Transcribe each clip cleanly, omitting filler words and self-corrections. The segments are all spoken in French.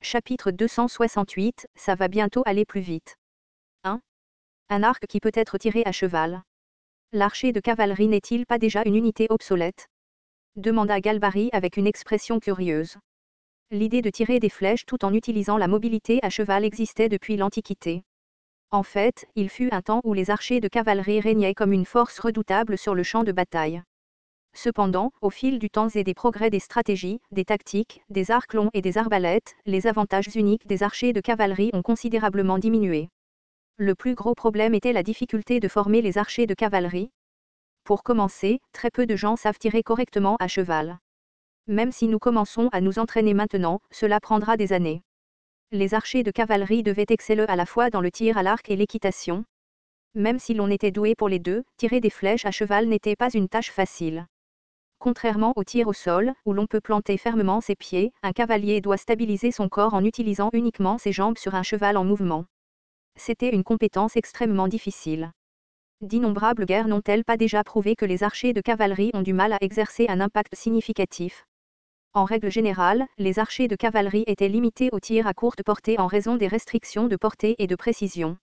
Chapitre 268, ça va bientôt aller plus vite. 1. Un arc qui peut être tiré à cheval. L'archer de cavalerie n'est-il pas déjà une unité obsolète? Demanda Galbari avec une expression curieuse. L'idée de tirer des flèches tout en utilisant la mobilité à cheval existait depuis l'Antiquité. En fait, il fut un temps où les archers de cavalerie régnaient comme une force redoutable sur le champ de bataille. Cependant, au fil du temps et des progrès des stratégies, des tactiques, des arcs longs et des arbalètes, les avantages uniques des archers de cavalerie ont considérablement diminué. Le plus gros problème était la difficulté de former les archers de cavalerie. Pour commencer, très peu de gens savent tirer correctement à cheval. Même si nous commençons à nous entraîner maintenant, cela prendra des années. Les archers de cavalerie devaient exceller à la fois dans le tir à l'arc et l'équitation. Même si l'on était doué pour les deux, tirer des flèches à cheval n'était pas une tâche facile. Contrairement au tir au sol, où l'on peut planter fermement ses pieds, un cavalier doit stabiliser son corps en utilisant uniquement ses jambes sur un cheval en mouvement. C'était une compétence extrêmement difficile. D'innombrables guerres n'ont-elles pas déjà prouvé que les archers de cavalerie ont du mal à exercer un impact significatif? En règle générale, les archers de cavalerie étaient limités au tir à courte portée en raison des restrictions de portée et de précision.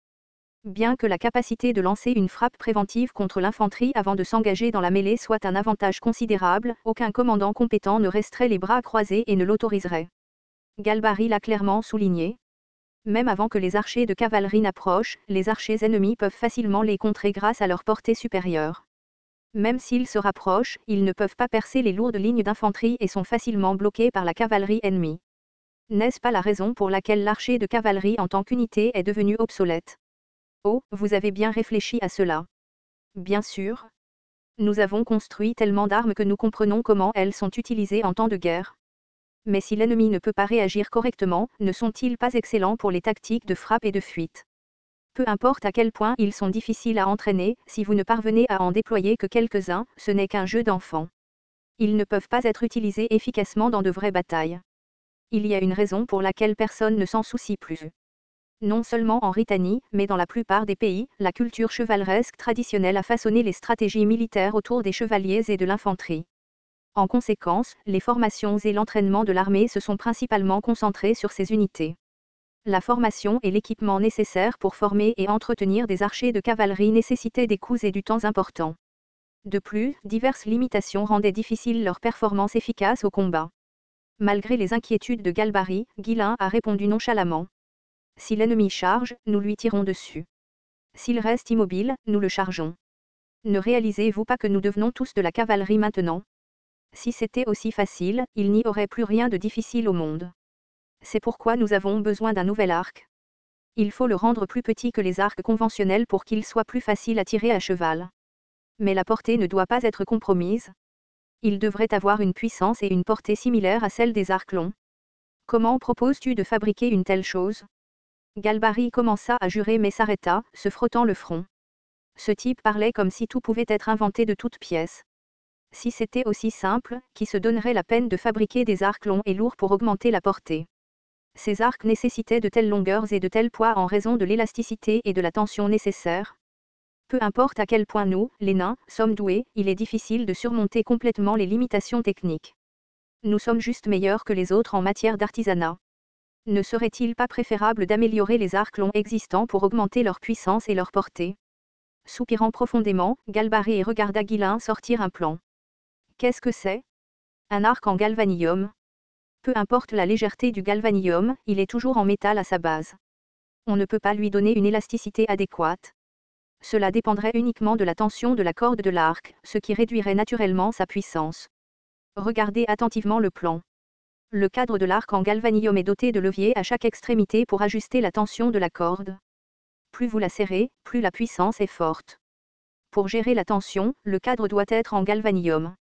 Bien que la capacité de lancer une frappe préventive contre l'infanterie avant de s'engager dans la mêlée soit un avantage considérable, aucun commandant compétent ne resterait les bras croisés et ne l'autoriserait. Galbari l'a clairement souligné. Même avant que les archers de cavalerie n'approchent, les archers ennemis peuvent facilement les contrer grâce à leur portée supérieure. Même s'ils se rapprochent, ils ne peuvent pas percer les lourdes lignes d'infanterie et sont facilement bloqués par la cavalerie ennemie. N'est-ce pas la raison pour laquelle l'archer de cavalerie en tant qu'unité est devenu obsolète? Oh, vous avez bien réfléchi à cela. Bien sûr. Nous avons construit tellement d'armes que nous comprenons comment elles sont utilisées en temps de guerre. Mais si l'ennemi ne peut pas réagir correctement, ne sont-ils pas excellents pour les tactiques de frappe et de fuite? Peu importe à quel point ils sont difficiles à entraîner, si vous ne parvenez à en déployer que quelques-uns, ce n'est qu'un jeu d'enfant. Ils ne peuvent pas être utilisés efficacement dans de vraies batailles. Il y a une raison pour laquelle personne ne s'en soucie plus. Non seulement en Britannie, mais dans la plupart des pays, la culture chevaleresque traditionnelle a façonné les stratégies militaires autour des chevaliers et de l'infanterie. En conséquence, les formations et l'entraînement de l'armée se sont principalement concentrés sur ces unités. La formation et l'équipement nécessaires pour former et entretenir des archers de cavalerie nécessitaient des coûts et du temps importants. De plus, diverses limitations rendaient difficile leur performance efficace au combat. Malgré les inquiétudes de Galbari, Guillain a répondu nonchalamment. Si l'ennemi charge, nous lui tirons dessus. S'il reste immobile, nous le chargeons. Ne réalisez-vous pas que nous devenons tous de la cavalerie maintenant? Si c'était aussi facile, il n'y aurait plus rien de difficile au monde. C'est pourquoi nous avons besoin d'un nouvel arc. Il faut le rendre plus petit que les arcs conventionnels pour qu'il soit plus facile à tirer à cheval. Mais la portée ne doit pas être compromise. Il devrait avoir une puissance et une portée similaires à celles des arcs longs. Comment proposes-tu de fabriquer une telle chose? Galbari commença à jurer mais s'arrêta, se frottant le front. Ce type parlait comme si tout pouvait être inventé de toutes pièces. Si c'était aussi simple, qui se donnerait la peine de fabriquer des arcs longs et lourds pour augmenter la portée? Ces arcs nécessitaient de telles longueurs et de tels poids en raison de l'élasticité et de la tension nécessaires. Peu importe à quel point nous, les nains, sommes doués, il est difficile de surmonter complètement les limitations techniques. Nous sommes juste meilleurs que les autres en matière d'artisanat. Ne serait-il pas préférable d'améliorer les arcs longs existants pour augmenter leur puissance et leur portée? Soupirant profondément, Galbari regarda Guillain sortir un plan. Qu'est-ce que c'est? Un arc en galvanium. Peu importe la légèreté du galvanium, il est toujours en métal à sa base. On ne peut pas lui donner une élasticité adéquate. Cela dépendrait uniquement de la tension de la corde de l'arc, ce qui réduirait naturellement sa puissance. Regardez attentivement le plan. Le cadre de l'arc en galvanium est doté de leviers à chaque extrémité pour ajuster la tension de la corde. Plus vous la serrez, plus la puissance est forte. Pour gérer la tension, le cadre doit être en galvanium.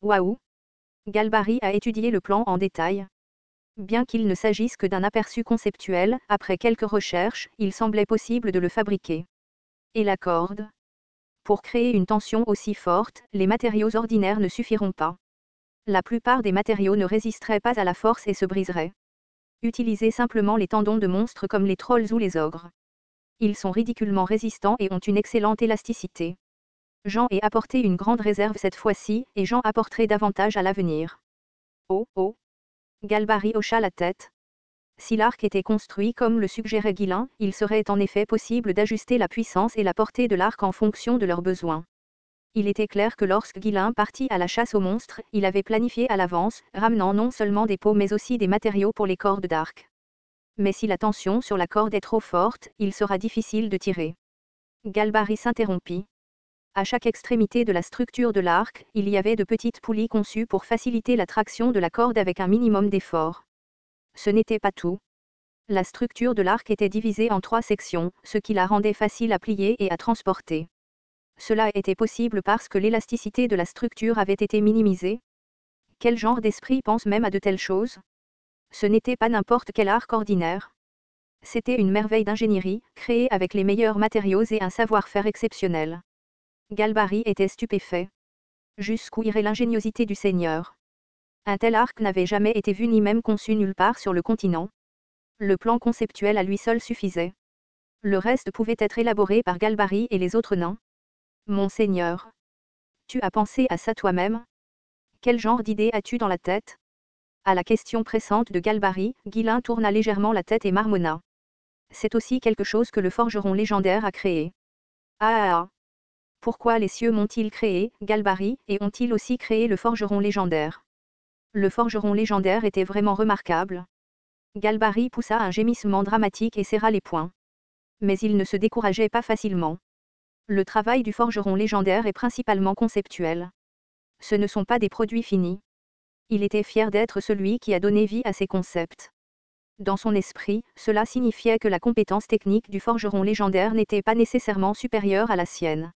Waouh! Galbari a étudié le plan en détail. Bien qu'il ne s'agisse que d'un aperçu conceptuel, après quelques recherches, il semblait possible de le fabriquer. Et la corde? Pour créer une tension aussi forte, les matériaux ordinaires ne suffiront pas. La plupart des matériaux ne résisteraient pas à la force et se briseraient. Utilisez simplement les tendons de monstres comme les trolls ou les ogres. Ils sont ridiculement résistants et ont une excellente élasticité. J'en ai apporté une grande réserve cette fois-ci, et j'en apporterai davantage à l'avenir. Oh, oh! Galbari hocha la tête. Si l'arc était construit comme le suggérait Guillain, il serait en effet possible d'ajuster la puissance et la portée de l'arc en fonction de leurs besoins. Il était clair que lorsque Guillain partit à la chasse aux monstres, il avait planifié à l'avance, ramenant non seulement des peaux mais aussi des matériaux pour les cordes d'arc. Mais si la tension sur la corde est trop forte, il sera difficile de tirer. Galbary s'interrompit. À chaque extrémité de la structure de l'arc, il y avait de petites poulies conçues pour faciliter la traction de la corde avec un minimum d'effort. Ce n'était pas tout. La structure de l'arc était divisée en 3 sections, ce qui la rendait facile à plier et à transporter. Cela était possible parce que l'élasticité de la structure avait été minimisée. Quel genre d'esprit pense même à de telles choses? Ce n'était pas n'importe quel arc ordinaire. C'était une merveille d'ingénierie, créée avec les meilleurs matériaux et un savoir-faire exceptionnel. Galbary était stupéfait. Jusqu'où irait l'ingéniosité du Seigneur? Un tel arc n'avait jamais été vu ni même conçu nulle part sur le continent. Le plan conceptuel à lui seul suffisait. Le reste pouvait être élaboré par Galbary et les autres nains. Monseigneur, tu as pensé à ça toi-même? Quel genre d'idée as-tu dans la tête? À la question pressante de Galbary, Guillain tourna légèrement la tête et marmonna. C'est aussi quelque chose que le forgeron légendaire a créé. Ah. Pourquoi les cieux m'ont-ils créé, Galbary, et ont-ils aussi créé le forgeron légendaire? Le forgeron légendaire était vraiment remarquable. Galbary poussa un gémissement dramatique et serra les poings. Mais il ne se décourageait pas facilement. Le travail du forgeron légendaire est principalement conceptuel. Ce ne sont pas des produits finis. Il était fier d'être celui qui a donné vie à ces concepts. Dans son esprit, cela signifiait que la compétence technique du forgeron légendaire n'était pas nécessairement supérieure à la sienne.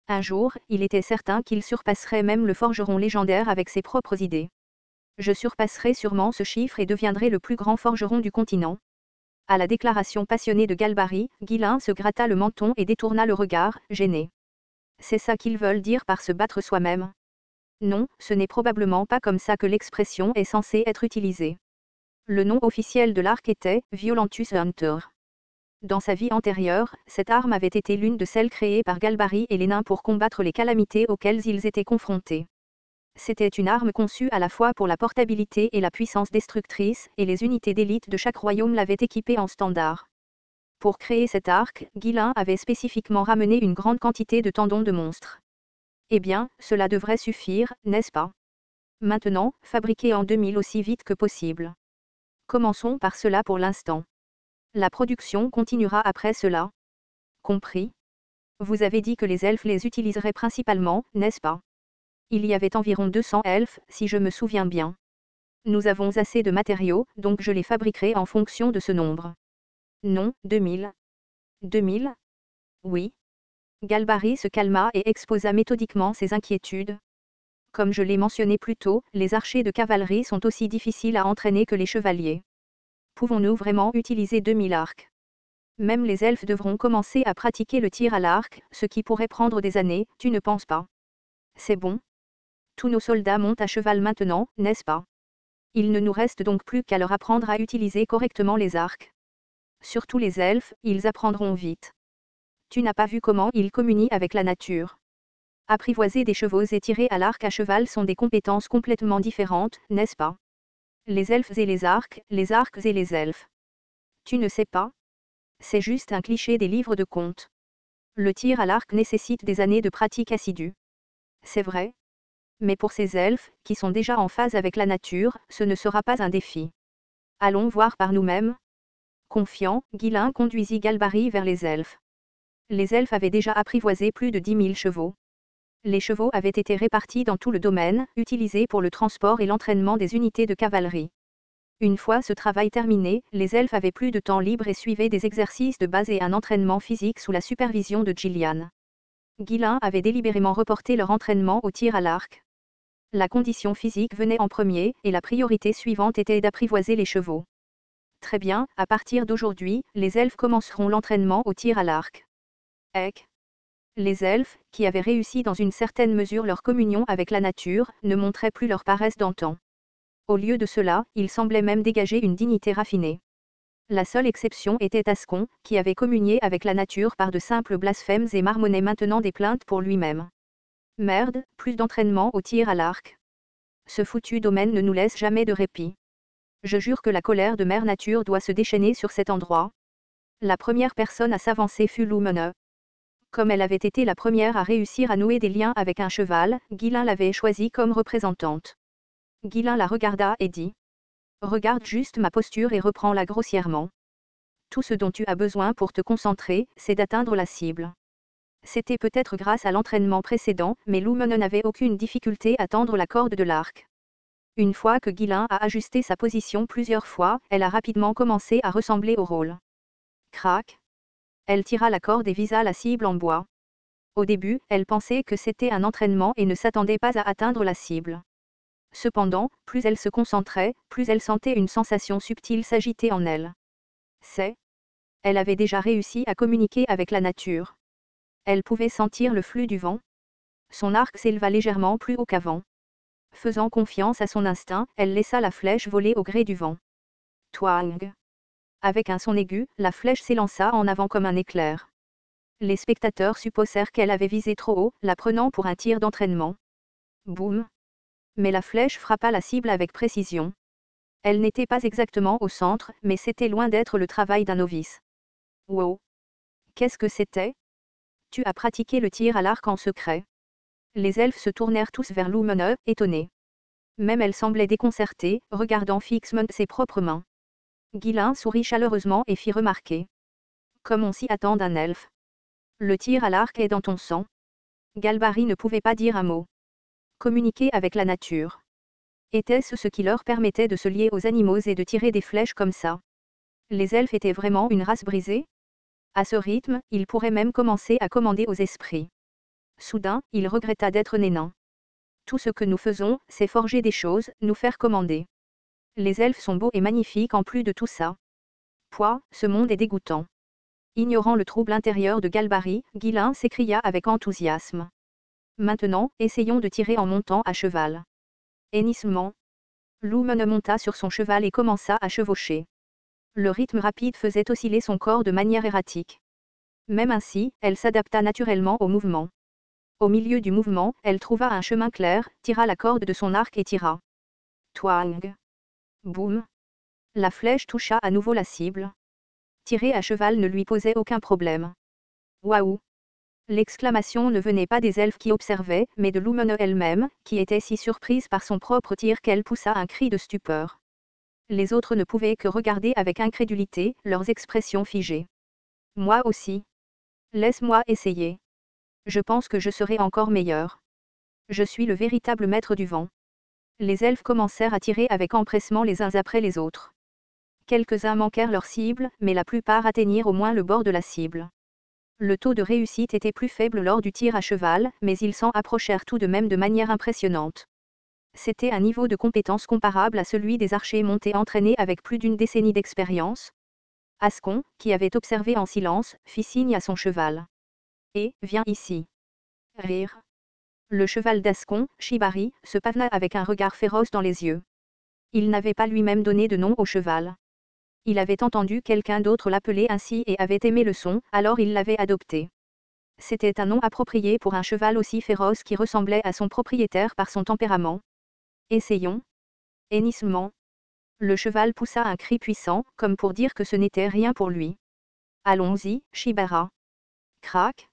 Un jour, il était certain qu'il surpasserait même le forgeron légendaire avec ses propres idées. Je surpasserai sûrement ce chiffre et deviendrai le plus grand forgeron du continent. À la déclaration passionnée de Galbary, Guillain se gratta le menton et détourna le regard, gêné. C'est ça qu'ils veulent dire par se battre soi-même? Non, ce n'est probablement pas comme ça que l'expression est censée être utilisée. Le nom officiel de l'arc était Violentus Hunter. Dans sa vie antérieure, cette arme avait été l'une de celles créées par Galbary et les nains pour combattre les calamités auxquelles ils étaient confrontés. C'était une arme conçue à la fois pour la portabilité et la puissance destructrice, et les unités d'élite de chaque royaume l'avaient équipée en standard. Pour créer cet arc, Guillain avait spécifiquement ramené une grande quantité de tendons de monstres. Eh bien, cela devrait suffire, n'est-ce pas? Maintenant, fabriquez en 2000 aussi vite que possible. Commençons par cela pour l'instant. La production continuera après cela. Compris? Vous avez dit que les elfes les utiliseraient principalement, n'est-ce pas? Il y avait environ 200 elfes, si je me souviens bien. Nous avons assez de matériaux, donc je les fabriquerai en fonction de ce nombre. Non, 2000. 2000? Oui. Galbary se calma et exposa méthodiquement ses inquiétudes. Comme je l'ai mentionné plus tôt, les archers de cavalerie sont aussi difficiles à entraîner que les chevaliers. Pouvons-nous vraiment utiliser 2000 arcs? Même les elfes devront commencer à pratiquer le tir à l'arc, ce qui pourrait prendre des années, tu ne penses pas? C'est bon. Tous nos soldats montent à cheval maintenant, n'est-ce pas? Il ne nous reste donc plus qu'à leur apprendre à utiliser correctement les arcs. Surtout les elfes, ils apprendront vite. Tu n'as pas vu comment ils communient avec la nature. Apprivoiser des chevaux et tirer à l'arc à cheval sont des compétences complètement différentes, n'est-ce pas? Les elfes et les arcs et les elfes. Tu ne sais pas? C'est juste un cliché des livres de contes. Le tir à l'arc nécessite des années de pratique assidue. C'est vrai. Mais pour ces elfes, qui sont déjà en phase avec la nature, ce ne sera pas un défi. Allons voir par nous-mêmes. Confiant, Guillain conduisit Galbary vers les elfes. Les elfes avaient déjà apprivoisé plus de 10 000 chevaux. Les chevaux avaient été répartis dans tout le domaine, utilisés pour le transport et l'entraînement des unités de cavalerie. Une fois ce travail terminé, les elfes avaient plus de temps libre et suivaient des exercices de base et un entraînement physique sous la supervision de Gillian. Guillain avait délibérément reporté leur entraînement au tir à l'arc. La condition physique venait en premier, et la priorité suivante était d'apprivoiser les chevaux. Très bien, à partir d'aujourd'hui, les elfes commenceront l'entraînement au tir à l'arc. Ec. Les elfes, qui avaient réussi dans une certaine mesure leur communion avec la nature, ne montraient plus leur paresse d'antan. Au lieu de cela, ils semblaient même dégager une dignité raffinée. La seule exception était Ascon, qui avait communié avec la nature par de simples blasphèmes et marmonnait maintenant des plaintes pour lui-même. Merde, plus d'entraînement au tir à l'arc. Ce foutu domaine ne nous laisse jamais de répit. Je jure que la colère de Mère Nature doit se déchaîner sur cet endroit. La première personne à s'avancer fut Lumene. Comme elle avait été la première à réussir à nouer des liens avec un cheval, Guilin l'avait choisie comme représentante. Guilin la regarda et dit : regarde juste ma posture et reprends-la grossièrement. Tout ce dont tu as besoin pour te concentrer, c'est d'atteindre la cible. C'était peut-être grâce à l'entraînement précédent, mais Lumene n'avait aucune difficulté à tendre la corde de l'arc. Une fois que Guilin a ajusté sa position plusieurs fois, elle a rapidement commencé à ressembler au rôle. Crac. Elle tira la corde et visa la cible en bois. Au début, elle pensait que c'était un entraînement et ne s'attendait pas à atteindre la cible. Cependant, plus elle se concentrait, plus elle sentait une sensation subtile s'agiter en elle. Elle avait déjà réussi à communiquer avec la nature. Elle pouvait sentir le flux du vent. Son arc s'éleva légèrement plus haut qu'avant. Faisant confiance à son instinct, elle laissa la flèche voler au gré du vent. Twang. Avec un son aigu, la flèche s'élança en avant comme un éclair. Les spectateurs supposèrent qu'elle avait visé trop haut, la prenant pour un tir d'entraînement. Boum. Mais la flèche frappa la cible avec précision. Elle n'était pas exactement au centre, mais c'était loin d'être le travail d'un novice. Wow. Qu'est-ce que c'était ? Tu as pratiqué le tir à l'arc en secret. Les elfes se tournèrent tous vers Lumene, étonnés. Même elle semblait déconcertée, regardant fixement ses propres mains. Guilin sourit chaleureusement et fit remarquer. Comme on s'y attend d'un elfe. Le tir à l'arc est dans ton sang. Galbari ne pouvait pas dire un mot. Communiquer avec la nature. Était-ce ce qui leur permettait de se lier aux animaux et de tirer des flèches comme ça ? Les elfes étaient vraiment une race brisée ? À ce rythme, ils pourraient même commencer à commander aux esprits. Soudain, il regretta d'être nain. Tout ce que nous faisons, c'est forger des choses, nous faire commander. Les elfes sont beaux et magnifiques en plus de tout ça. Pouah, ce monde est dégoûtant. Ignorant le trouble intérieur de Galbari, Guilin s'écria avec enthousiasme. Maintenant, essayons de tirer en montant à cheval. Hennissement. Lumene monta sur son cheval et commença à chevaucher. Le rythme rapide faisait osciller son corps de manière erratique. Même ainsi, elle s'adapta naturellement au mouvement. Au milieu du mouvement, elle trouva un chemin clair, tira la corde de son arc et tira. Twang. Boum. La flèche toucha à nouveau la cible. Tirer à cheval ne lui posait aucun problème. Waouh! L'exclamation ne venait pas des elfes qui observaient, mais de Lumene elle-même, qui était si surprise par son propre tir qu'elle poussa un cri de stupeur. Les autres ne pouvaient que regarder avec incrédulité, leurs expressions figées. Moi aussi. Laisse-moi essayer. Je pense que je serai encore meilleur. Je suis le véritable maître du vent. Les elfes commencèrent à tirer avec empressement les uns après les autres. Quelques-uns manquèrent leur cible, mais la plupart atteignirent au moins le bord de la cible. Le taux de réussite était plus faible lors du tir à cheval, mais ils s'en approchèrent tout de même de manière impressionnante. C'était un niveau de compétence comparable à celui des archers montés entraînés avec plus d'une décennie d'expérience. Ascon, qui avait observé en silence, fit signe à son cheval. Et, viens ici. Rire. Le cheval d'Ascon, Shibari, se pavana avec un regard féroce dans les yeux. Il n'avait pas lui-même donné de nom au cheval. Il avait entendu quelqu'un d'autre l'appeler ainsi et avait aimé le son, alors il l'avait adopté. C'était un nom approprié pour un cheval aussi féroce qui ressemblait à son propriétaire par son tempérament. Essayons. Hennissement. Le cheval poussa un cri puissant, comme pour dire que ce n'était rien pour lui. Allons-y, Shibara. Crac.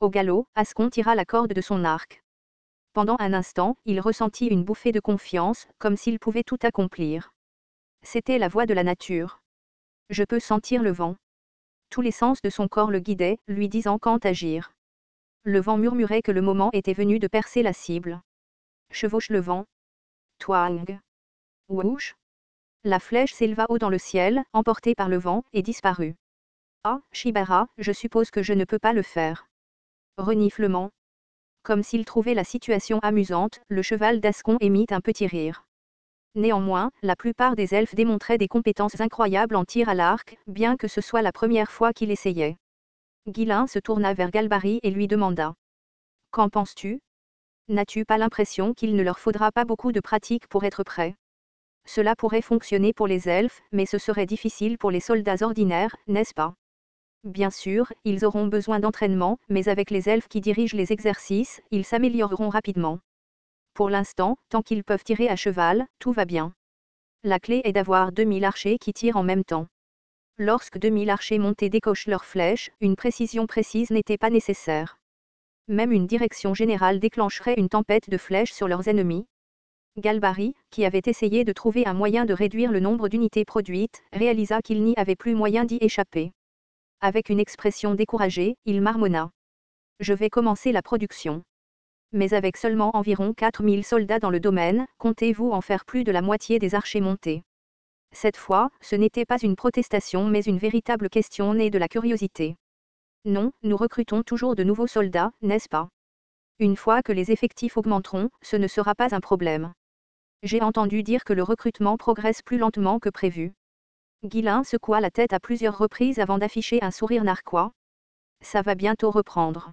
Au galop, Ascon tira la corde de son arc. Pendant un instant, il ressentit une bouffée de confiance, comme s'il pouvait tout accomplir. C'était la voix de la nature. Je peux sentir le vent. Tous les sens de son corps le guidaient, lui disant quand agir. Le vent murmurait que le moment était venu de percer la cible. Chevauche le vent. Twang. Whoosh. La flèche s'éleva haut dans le ciel, emportée par le vent, et disparut. Ah, Shibara, je suppose que je ne peux pas le faire. Reniflement. Comme s'il trouvait la situation amusante, le cheval d'Ascon émit un petit rire. Néanmoins, la plupart des elfes démontraient des compétences incroyables en tir à l'arc, bien que ce soit la première fois qu'il essayait. Guilin se tourna vers Galbari et lui demanda. Qu'en penses-tu ? N'as-tu pas l'impression qu'il ne leur faudra pas beaucoup de pratique pour être prêt ? Cela pourrait fonctionner pour les elfes, mais ce serait difficile pour les soldats ordinaires, n'est-ce pas ? Bien sûr, ils auront besoin d'entraînement, mais avec les elfes qui dirigent les exercices, ils s'amélioreront rapidement. Pour l'instant, tant qu'ils peuvent tirer à cheval, tout va bien. La clé est d'avoir 2000 archers qui tirent en même temps. Lorsque 2000 archers montés décochent leurs flèches, une précision précise n'était pas nécessaire. Même une direction générale déclencherait une tempête de flèches sur leurs ennemis. Galbari, qui avait essayé de trouver un moyen de réduire le nombre d'unités produites, réalisa qu'il n'y avait plus moyen d'y échapper. Avec une expression découragée, il marmonna. Je vais commencer la production. Mais avec seulement environ 4000 soldats dans le domaine, comptez-vous en faire plus de la moitié des archers montés? Cette fois, ce n'était pas une protestation mais une véritable question née de la curiosité. Non, nous recrutons toujours de nouveaux soldats, n'est-ce pas? Une fois que les effectifs augmenteront, ce ne sera pas un problème. J'ai entendu dire que le recrutement progresse plus lentement que prévu. Guillain secoua la tête à plusieurs reprises avant d'afficher un sourire narquois. Ça va bientôt reprendre.